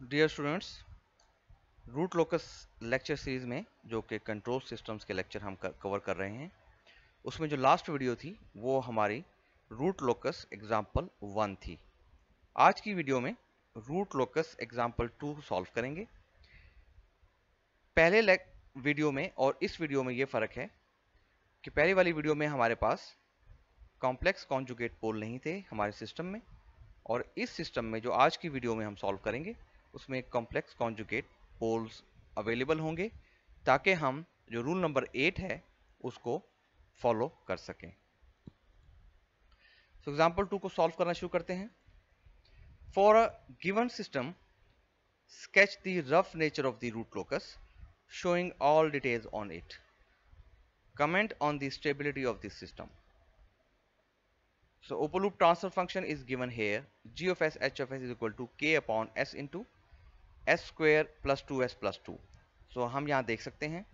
Dear students, root locus lecture series में जो कि कंट्रोल सिस्टम्स के लेक्चर हम कवर कर रहे हैं, उसमें जो लास्ट वीडियो थी वो हमारी रूट लोकस एग्जाम्पल 1 थी। आज की वीडियो में रूट लोकस एग्जाम्पल 2 सॉल्व करेंगे। पहले वीडियो में और इस वीडियो में ये फ़र्क है कि पहले वाली वीडियो में हमारे पास कॉम्प्लेक्स कॉन्जुगेट पोल नहीं थे हमारे सिस्टम में, और इस सिस्टम में जो आज की वीडियो में हम सॉल्व करेंगे उसमें कॉम्प्लेक्स कॉन्जुगेट पोल्स अवेलेबल होंगे, ताकि हम जो रूल नंबर 8 है उसको फॉलो कर सकें। सो एग्जाम्पल 2 को सॉल्व करना शुरू करते हैं। For a given system, sketch the rough nature of the root locus, showing all details on it. Comment on the stability of this system. So open loop transfer function is given here. G of s h of s is equal to k upon s into s square plus 2s plus 2. So हम यहाँ देख सकते हैं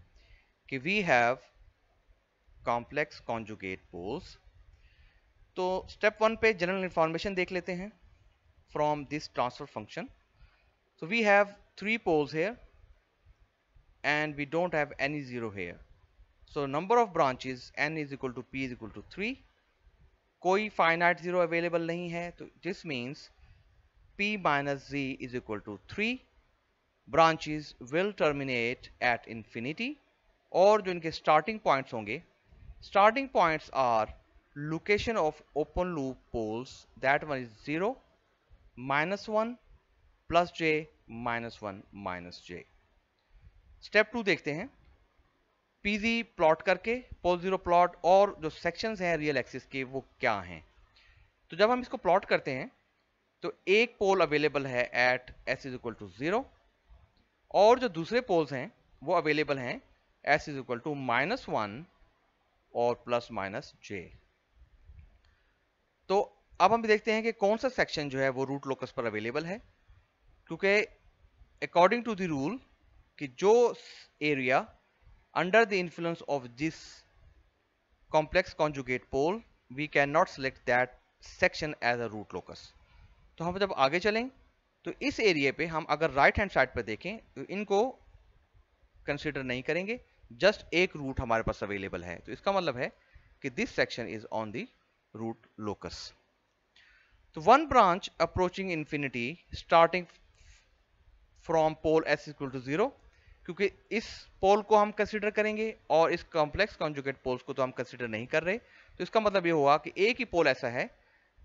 कि we have complex conjugate poles. तो step 1 पे general information देख लेते हैं from this transfer function. So we have 3 poles here and we don't have any 0 here. So number of branches n is equal to p is equal to 3. कोई finite 0 available नहीं है, तो this means p minus z is equal to 3. branches will terminate at infinity, और जो इनके starting points होंगे, starting points are location of open loop poles, that one is 0, -1, plus j, -1, -j. Step 2 देखते हैं। pz plot करके पोल 0 plot और जो sections हैं रियल एक्सिस के वो क्या हैं। तो जब हम इसको प्लॉट करते हैं तो एक पोल अवेलेबल है at s is equal to 0, और जो दूसरे पोल्स हैं वो अवेलेबल हैं s इज इक्वल टू -1 और प्लस -j। तो अब हम देखते हैं कि कौन सा सेक्शन जो है वो रूट लोकस पर अवेलेबल है, क्योंकि अकॉर्डिंग टू द रूल कि जो area under the influence of this complex conjugate pole, we cannot select that section as a root locus. तो हम जब आगे चलें तो इस एरिया पे हम अगर राइट हैंड साइड पर देखें तो इनको कंसीडर नहीं करेंगे, जस्ट एक रूट हमारे पास अवेलेबल है, तो इसका मतलब है कि this section is on the root locus. तो one branch approaching infinity starting from pole s equal to 0, क्योंकि इस पोल को हम कंसीडर करेंगे और इस कॉम्प्लेक्स कॉन्जुगेट पोल्स को तो हम कंसीडर नहीं कर रहे, तो इसका मतलब ये हुआ कि एक ही पोल ऐसा है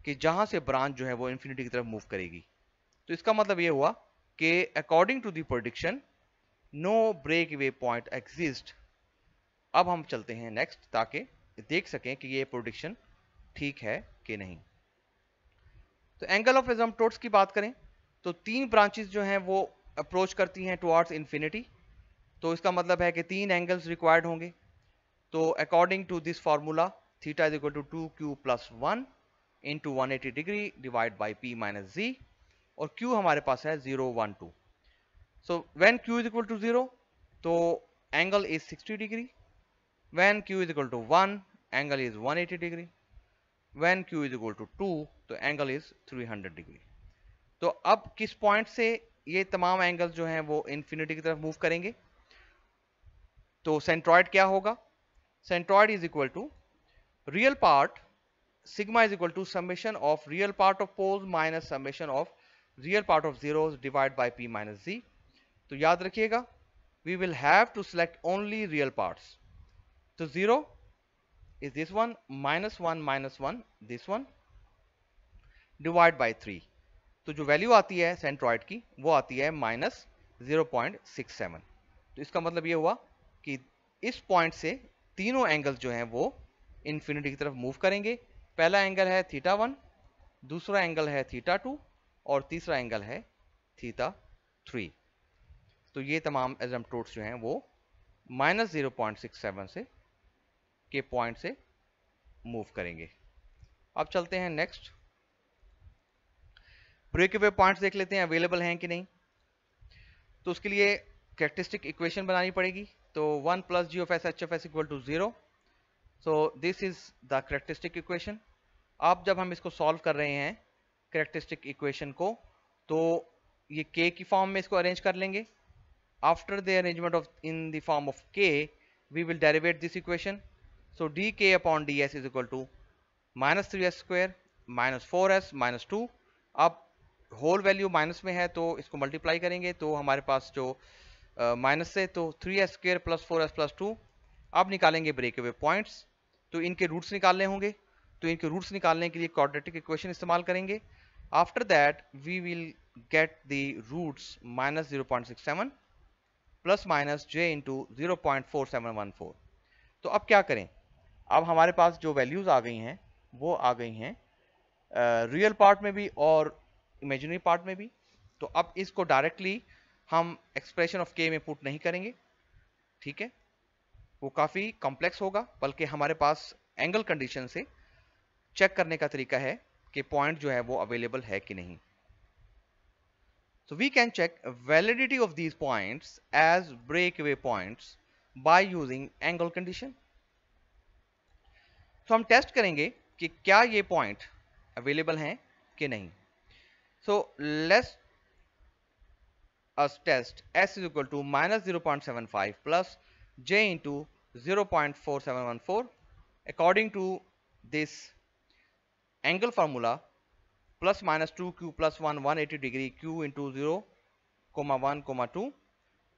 कि जहां से ब्रांच जो है वो इंफिनिटी की तरफ मूव करेगी। तो इसका मतलब ये हुआ कि according to the prediction no breakaway point exist. अब हम चलते हैं नेक्स्ट, ताकि देख सकें कि ये प्रेडिक्शन ठीक है कि नहीं। तो एंगल ऑफ एसिम्पटोट्स की बात करें तो 3 ब्रांचेस जो हैं वो अप्रोच करती हैं टुवर्ड्स इंफिनिटी, तो इसका मतलब है कि 3 एंगल्स रिक्वायर्ड होंगे। तो according to this formula theta is equal to 2q plus 1 into 180 degree divide by p minus z, और q हमारे पास है 0, 1, 2। So when q is equal to 0 तो angle is 60 degree, when q is equal to 1 angle is 180 degree, when q is equal to 2 तो angle is 300 degree. तो अब किस point से ये तमाम एंगल्स जो हैं वो इंफिनिटी की तरफ मूव करेंगे? तो सेंट्रॉइड क्या होगा? Centroid is equal to real part sigma is equal to summation of real part of poles minus summation of real part of zeros divide by p minus z। तो याद रखिएगा, we will have to select only real parts. तो 0 is this one, -1 this one, divide by 3। तो जो value आती है centroid की वो आती है -0.67। तो इसका मतलब ये हुआ कि इस पॉइंट से तीनों एंगल्स जो हैं वो इंफिनिटी की तरफ मूव करेंगे। पहला एंगल है θ1, दूसरा एंगल है θ2 और तीसरा एंगल है θ3। तो ये तमाम एसिम्पटोट्स जो हैं वो -0.67 से के पॉइंट से मूव करेंगे। अब चलते हैं नेक्स्ट, ब्रेकअवे पॉइंट्स देख लेते हैं अवेलेबल हैं कि नहीं। तो उसके लिए कैरेक्टरिस्टिक इक्वेशन बनानी पड़ेगी। तो 1 plus G of S H of S equal to 0। So this is the characteristic equation. अब जब हम इसको सॉल्व कर रहे हैं कैरेक्टरिस्टिक इक्वेशन को, तो ये k की फॉर्म में इसको अरेंज कर लेंगे. After the arrangement of in the form of k we will derivate this equation. So dk upon ds is equal to minus 3s square minus 4s minus 2. अब whole value minus में है तो इसको multiply करेंगे तो हमारे पास जो minus से तो 3s square plus 4s plus 2. अब निकालेंगे ब्रेक अवे पॉइंट्स, तो इनके रूट्स निकालने होंगे. तो इनके रूट्स निकालने के लिए क्वाड्रेटिक इक्वेशन इस्तेमाल करेंगे. After that we will get the roots minus 0.67 plus minus j into 0.4714. तो अब क्या करें, अब हमारे पास जो वैल्यूज आ गई हैं वो आ गई हैं रियल पार्ट में भी और इमेजिनरी पार्ट में भी. तो अब इसको डायरेक्टली हम एक्सप्रेशन ऑफ k में पुट नहीं करेंगे, ठीक है, वो काफ़ी कॉम्प्लेक्स होगा. बल्कि हमारे पास एंगल कंडीशन से चेक करने का तरीका है कि पॉइंट जो है वो अवेलेबल है कि नहीं. So we can check validity of these points as breakaway points by using angle condition. तो हम टेस्ट करेंगे कि क्या ये पॉइंट अवेलेबल हैं कि नहीं. So let's us test s is equal to minus 0.75 plus j into 0.4714. According to this angle formula, plus minus 2q plus 1 180 degree q into 0 1 2.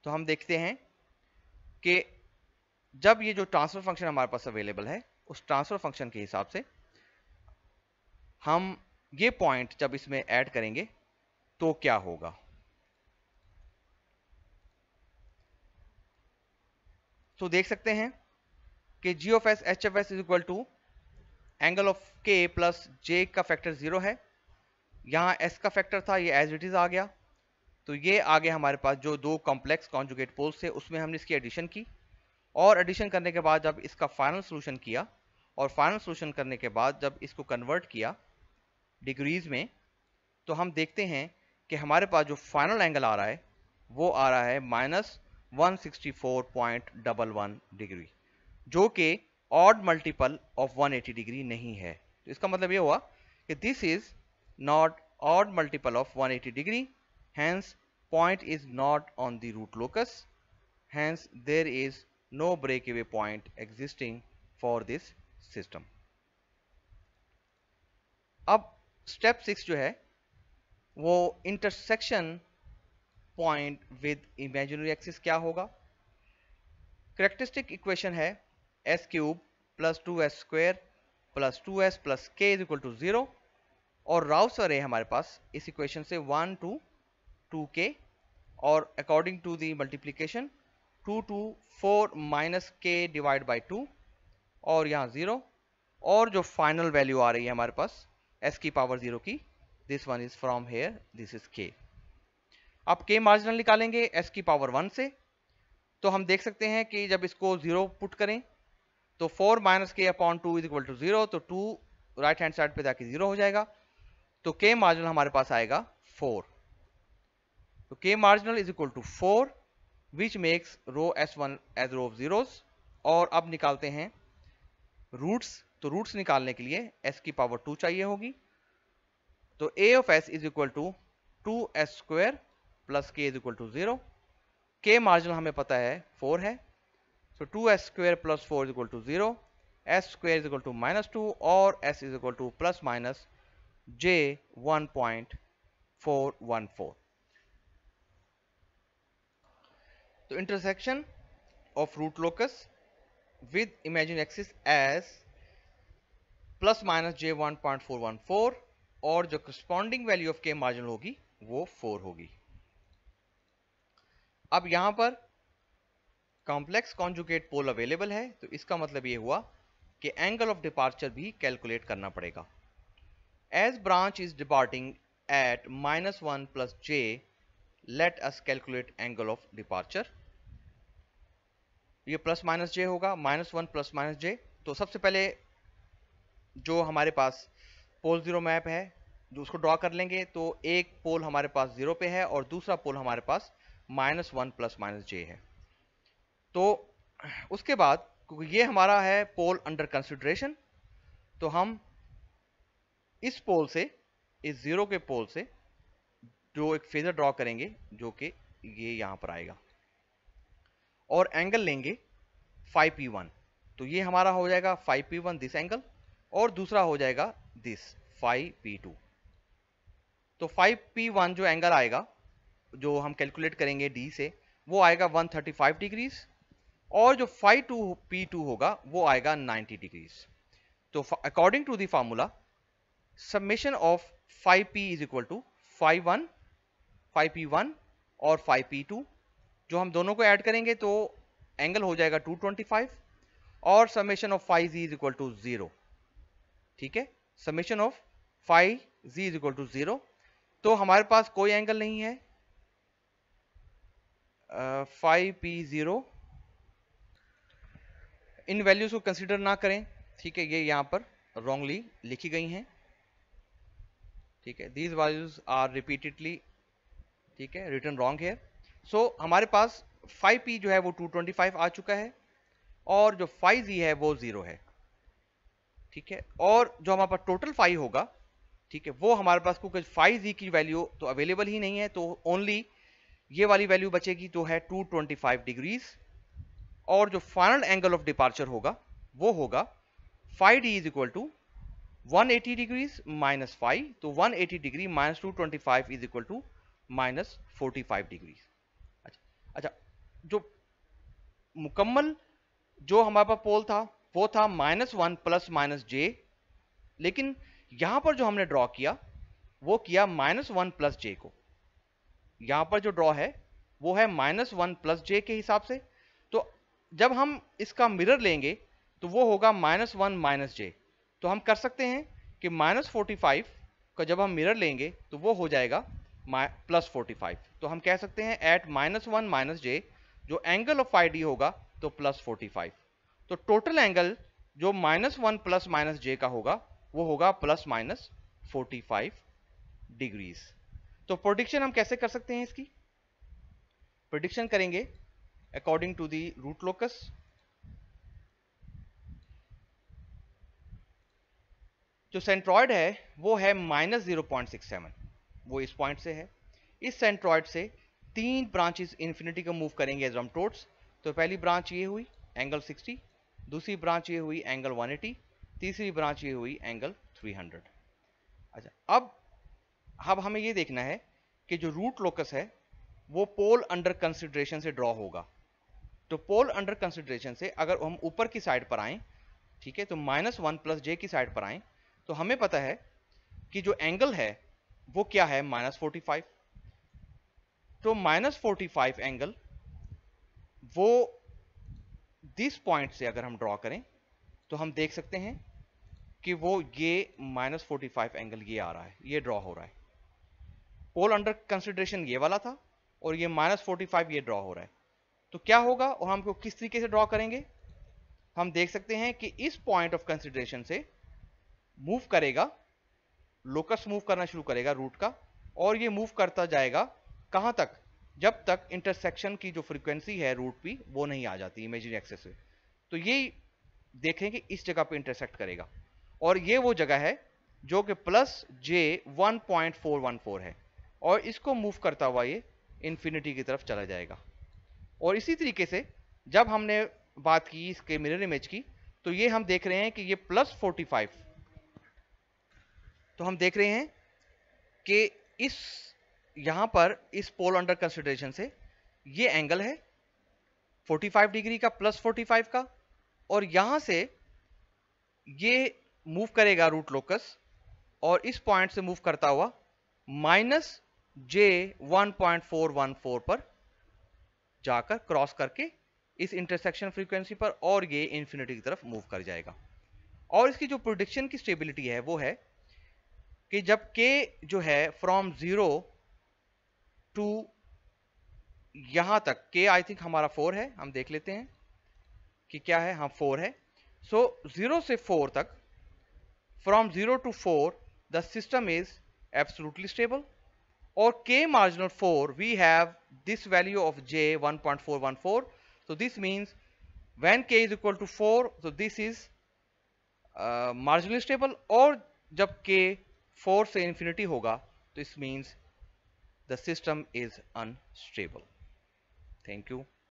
तो हम देखते हैं कि जब ये जो ट्रांसफर फंक्शन हमारे पास अवेलेबल है उस ट्रांसफर फंक्शन के हिसाब से हम ये पॉइंट जब इसमें ऐड करेंगे तो क्या होगा. तो देख सकते हैं कि g of s h of s is equal to angle of k plus j का फैक्टर 0 है. यहाँ s का फैक्टर था, ये एज इट इज आ गया. तो ये आगे हमारे पास जो दो कॉम्प्लेक्स कॉन्जुगेट पोल्स थे उसमें हमने इसकी एडिशन की, और एडिशन करने के बाद जब इसका फाइनल सोल्यूशन किया और फाइनल सोल्यूशन करने के बाद जब इसको कन्वर्ट किया डिग्रीज में, तो हम देखते हैं कि हमारे पास जो फाइनल एंगल आ रहा है वो आ रहा है माइनस 164.11 डिग्री, जो कि ऑड मल्टीपल ऑफ 180 डिग्री नहीं है. तो इसका मतलब ये हुआ कि this is not odd multiple of 180 degree, hence point is not on the root locus, hence there is no breakaway point existing for this system. अब स्टेप 6 जो है वो intersection point with imaginary axis क्या होगा. Characteristic equation है s cube plus 2s square plus 2s plus k is equal to 0, और Rouse अरे हमारे पास इस इक्वेशन से 1 to 2k, और according to the multiplication 2 to 4 minus k divide by 2, और यहाँ 0, और जो फाइनल वैल्यू आ रही है हमारे पास s की पावर 0 की, this one is from here, this is k. अब k मार्जिनल निकालेंगे s की पावर 1 से, तो हम देख सकते हैं कि जब इसको 0 पुट करें तो 4 minus k upon 2 is equal to 0, तो 2 राइट हैंड साइड पे जाके 0 हो जाएगा. तो k मार्जिनल हमारे पास आएगा 4. तो k marginal is equal to 4 which makes row s1 as row of zeros. और अब निकालते हैं रूट्स. तो रूट्स निकालने के लिए s की पावर 2 चाहिए होगी. तो a of s is equal to 2s square plus k is equal to 0. k marginal हमें पता है 4 है, so 2s square plus 4 is equal to 0, s square is equal to minus 2, और s is equal to plus minus j 1.414. तो intersection of root locus with imaginary axis as plus minus j 1.414, और जो corresponding value of k marginal होगी वो 4 होगी. अब यहां पर कॉम्प्लेक्स कॉन्जुगेट पोल अवेलेबल है, तो इसका मतलब ये हुआ कि एंगल ऑफ डिपार्चर भी कैलकुलेट करना पड़ेगा. As branch is departing at minus 1 plus j, let us calculate angle of departure. ये प्लस माइनस j होगा, माइनस 1 प्लस माइनस j. तो सबसे पहले जो हमारे पास पोल जीरो मैप है जो उसको ड्रॉ कर लेंगे, तो एक पोल हमारे पास 0 पे है और दूसरा पोल हमारे पास माइनस 1 प्लस माइनस j है. तो उसके बाद क्योंकि ये हमारा है पोल अंडर कंसिडरेशन, तो हम इस पोल से, इस 0 के पोल से जो एक फेजर ड्रॉ करेंगे जो कि ये यहां पर आएगा, और एंगल लेंगे 5P1, तो ये हमारा हो जाएगा 5P1 दिस एंगल, और दूसरा हो जाएगा दिस 5P2। तो 5P1 जो एंगल आएगा जो हम कैलकुलेट करेंगे डी से, वो आएगा 135 डिग्रीज, और जो 5P2 होगा वो आएगा 90 डिग्रीज। तो according to the formula summation of 5P is equal to 5P1 और 5P2, जो हम दोनों को ऐड करेंगे तो एंगल हो जाएगा 225, और summation of 5Z is equal to 0। ठीक है, summation of 5Z is equal to 0। तो हमारे पास कोई एंगल नहीं है 5P0, इन वैल्यूज को कंसीडर ना करें। ठीक है, ये यहां पर रॉन्गली लिखी गई हैं। ठीक है, दीज वैल्यूज आर रिपीटेडली, ठीक है, रिटन रॉन्ग है। सो हमारे पास 5P जो है वो 225 आ चुका है, और जो 5Z है वो 0 है। ठीक है, और जो हमारे पास टोटल 5 होगा, ठीक है, वो हमारे पास क्योंकि 5Z की वैल्यू तो अवेलेबल ही नहीं है, तो ओनली ये वाली वैल्यू बचेगी जो है 225 डिग्रीज, और जो फाइनल एंगल ऑफ डिपार्चर होगा वो होगा 5D is equal to 180 degrees minus 5, तो 180 degree minus 225 is equal to minus 45 degrees. अच्छा, जो मुकम्मल जो हमारे पास पोल था वो था -1 प्लस माइनस जे, लेकिन यहां पर जो हमने ड्रॉ किया वो किया -1 प्लस जे को। यहां पर जो ड्रॉ है वो है -1 प्लस जे के हिसाब से। तो जब हम इसका मिरर लेंगे तो वो होगा -1 माइनस जे। तो हम कर सकते हैं कि -45 का जब हम मिरर लेंगे तो वो हो जाएगा +45। तो हम कह सकते हैं एट -1 माइनस जे जो एंगल ऑफ 5D होगा तो +45। तो टोटल एंगल जो -1 प्लस माइनस जे का होगा वो होगा ±45 डिग्रीज। तो प्रेडिक्शन हम कैसे कर सकते हैं इसकी? प्रेडिक्शन करेंगे according to the root locus. जो सेंट्रॉइड है वो है -0.67, वो इस पॉइंट से है। इस सेंट्रॉइड से 3 ब्रांचेस इन्फिनिटी को मूव करेंगे एज टोट्स। तो पहली ब्रांच ये हुई एंगल 60, दूसरी ब्रांच ये हुई एंगल 180, तीसरी ब्रांच ये हुई एंगल 300। अच्छा, अब हमें ये देखना है कि जो रूट लोकस है वो पोल अंडर कंसिडरेशन से ड्रॉ होगा। तो पोल अंडर कंसिडरेशन से अगर हम ऊपर की साइड पर आएं, ठीक है, तो -1 प्लस जे की साइड पर आएं, तो हमें पता है कि जो एंगल है वो क्या है -45। तो -45 एंगल वो दिस पॉइंट से अगर हम ड्रॉ करें तो हम देख सकते हैं कि वो ये -45 एंगल ये आ रहा है, ये ड्रॉ हो रहा है। पोल अंडर कंसिडरेशन ये वाला था और ये -45 ये ड्रॉ हो रहा है। तो क्या होगा और हमको किस तरीके से ड्रॉ करेंगे? हम देख सकते हैं कि इस पॉइंट ऑफ कंसिडरेशन से मूव करेगा, लोकस मूव करना शुरू करेगा रूट का, और ये मूव करता जाएगा कहां तक? जब तक इंटरसेक्शन की जो फ्रीक्वेंसी है रूट पी वो नहीं आ जाती इमेजिनरी एक्सेस से। तो ये देखें कि इस जगह पे इंटरसेक्ट करेगा, और ये वो जगह है जो कि +J1.414 है, और इसको मूव करता हुआ ये इंफिनिटी की तरफ चला जाएगा। और इसी तरीके से जब हमने बात की इसके मिरर इमेज की, तो ये हम देख रहे हैं कि ये +45, तो हम देख रहे हैं कि इस यहां पर इस पोल अंडर कंसिडरेशन से ये एंगल है 45 डिग्री का, +45 का, और यहां से ये मूव करेगा रूट लोकस, और इस पॉइंट से मूव करता हुआ -J1.414 पर जाकर क्रॉस करके इस इंटरसेक्शन फ्रीक्वेंसी पर, और ये इंफिनिटी की तरफ मूव कर जाएगा। और इसकी जो प्रेडिक्शन की स्टेबिलिटी है वो है कि जब k जो है फ्रॉम 0 टू यहां तक, k आई थिंक हमारा 4 है, हम देख लेते हैं कि क्या है। हाँ 4 है। सो 0 से 4 तक, from 0 to 4 the system is absolutely stable, और k marginal 4 we have this value of j 1.414. so this means when k is equal to 4, so this is marginally stable, और जब k 4 से infinity होगा तो this means the system is unstable. Thank you.